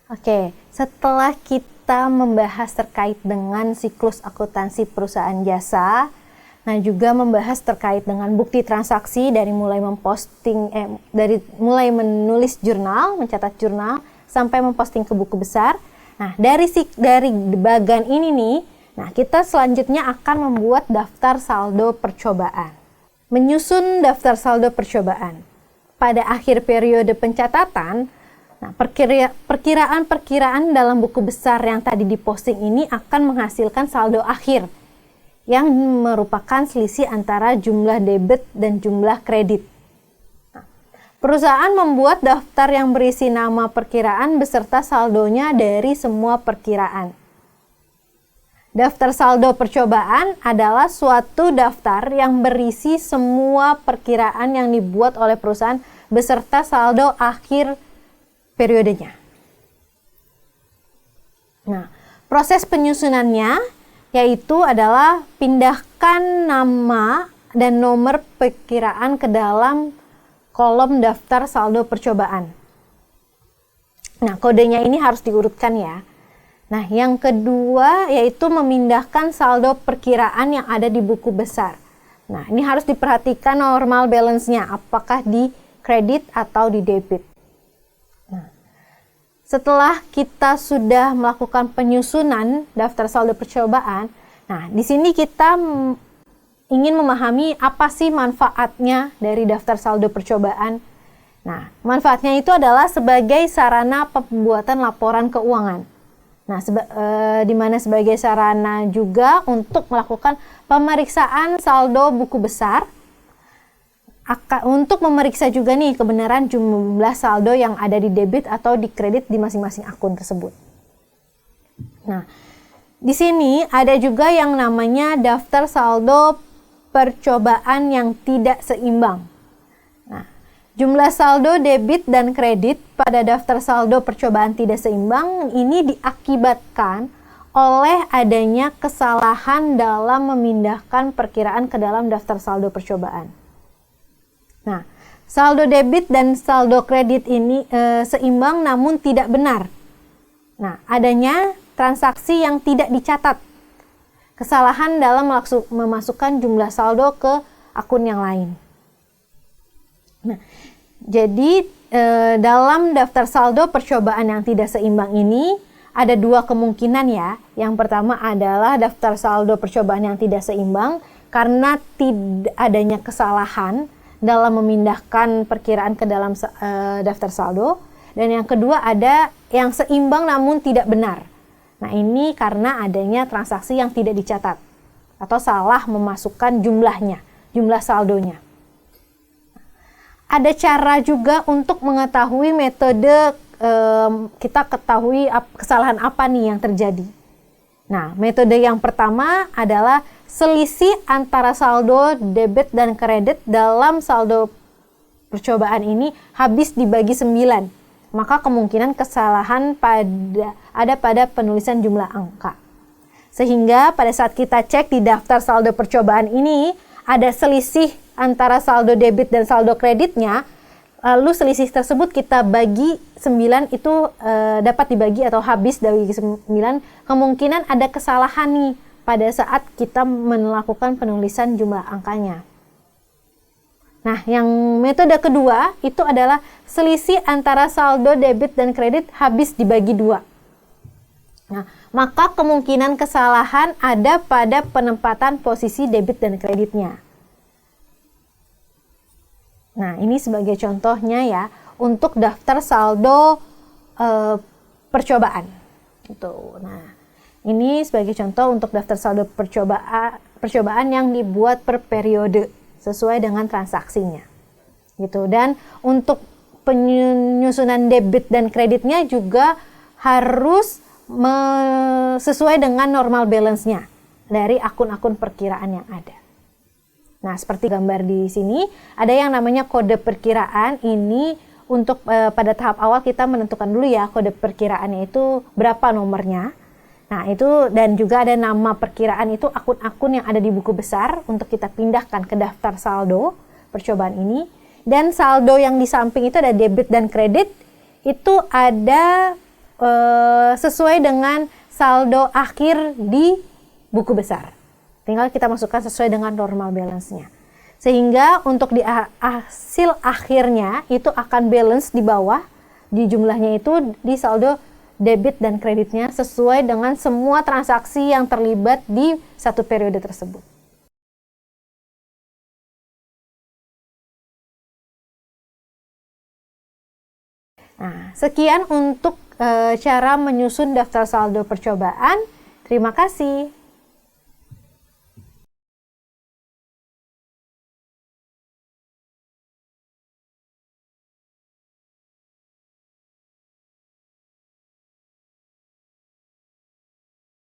Oke, setelah kita membahas terkait dengan siklus akuntansi perusahaan jasa, nah juga membahas terkait dengan bukti transaksi dari mulai mulai menulis jurnal, mencatat jurnal sampai memposting ke buku besar. Nah, dari bagian ini nih, nah kita selanjutnya akan membuat daftar saldo percobaan. Menyusun daftar saldo percobaan. Pada akhir periode pencatatan, nah perkiraan dalam buku besar yang tadi diposting ini akan menghasilkan saldo akhir yang merupakan selisih antara jumlah debit dan jumlah kredit. Nah, perusahaan membuat daftar yang berisi nama perkiraan beserta saldonya dari semua perkiraan. Daftar saldo percobaan adalah suatu daftar yang berisi semua perkiraan yang dibuat oleh perusahaan beserta saldo akhir periodenya. Nah, proses penyusunannya yaitu adalah pindahkan nama dan nomor perkiraan ke dalam kolom daftar saldo percobaan. Nah, kodenya ini harus diurutkan ya. Nah, yang kedua yaitu memindahkan saldo perkiraan yang ada di buku besar. Nah, ini harus diperhatikan normal balance-nya, apakah di kredit atau di debit. Nah, setelah kita sudah melakukan penyusunan daftar saldo percobaan, nah di sini kita ingin memahami apa sih manfaatnya dari daftar saldo percobaan. Nah, manfaatnya itu adalah sebagai sarana pembuatan laporan keuangan. Nah, di mana sebagai sarana juga untuk melakukan pemeriksaan saldo buku besar, untuk memeriksa juga nih kebenaran jumlah saldo yang ada di debit atau di kredit di masing-masing akun tersebut. Nah, di sini ada juga yang namanya daftar saldo percobaan yang tidak seimbang. Nah, jumlah saldo debit dan kredit pada daftar saldo percobaan tidak seimbang ini diakibatkan oleh adanya kesalahan dalam memindahkan perkiraan ke dalam daftar saldo percobaan. Nah, saldo debit dan saldo kredit ini seimbang namun tidak benar. Nah, adanya transaksi yang tidak dicatat. Kesalahan dalam memasukkan jumlah saldo ke akun yang lain. Nah, jadi dalam daftar saldo percobaan yang tidak seimbang ini ada dua kemungkinan ya. Yang pertama adalah daftar saldo percobaan yang tidak seimbang karena tidak adanya kesalahan dalam memindahkan perkiraan ke dalam daftar saldo. Dan yang kedua ada yang seimbang namun tidak benar. Nah, ini karena adanya transaksi yang tidak dicatat atau salah memasukkan jumlah saldonya. Ada cara juga untuk mengetahui metode kita ketahui kesalahan apa nih yang terjadi. Nah, metode yang pertama adalah selisih antara saldo debit dan kredit dalam saldo percobaan ini habis dibagi 9. Maka kemungkinan kesalahan ada pada penulisan jumlah angka. Sehingga pada saat kita cek di daftar saldo percobaan ini ada selisih antara saldo debit dan saldo kreditnya, lalu selisih tersebut kita bagi 9 itu dapat dibagi atau habis dari 9, kemungkinan ada kesalahan nih pada saat kita melakukan penulisan jumlah angkanya. Nah, yang metode kedua itu adalah selisih antara saldo debit dan kredit habis dibagi 2. Nah, maka kemungkinan kesalahan ada pada penempatan posisi debit dan kreditnya. Nah, ini sebagai contohnya ya untuk daftar saldo percobaan. Gitu. Nah, ini sebagai contoh untuk daftar saldo percobaan yang dibuat per periode sesuai dengan transaksinya. Gitu. Dan untuk penyusunan debit dan kreditnya juga harus sesuai dengan normal balance-nya dari akun-akun perkiraan yang ada. Nah, seperti gambar di sini, ada yang namanya kode perkiraan. Ini untuk pada tahap awal kita menentukan dulu ya kode perkiraannya itu berapa nomornya. Nah, itu dan juga ada nama perkiraan itu akun-akun yang ada di buku besar untuk kita pindahkan ke daftar saldo percobaan ini. Dan saldo yang di samping itu ada debit dan kredit, itu ada sesuai dengan saldo akhir di buku besar. Tinggal kita masukkan sesuai dengan normal balance-nya. Sehingga untuk di hasil akhirnya itu akan balance di bawah, di jumlahnya itu di saldo debit dan kreditnya sesuai dengan semua transaksi yang terlibat di satu periode tersebut. Nah, sekian untuk cara menyusun daftar saldo percobaan. Terima kasih.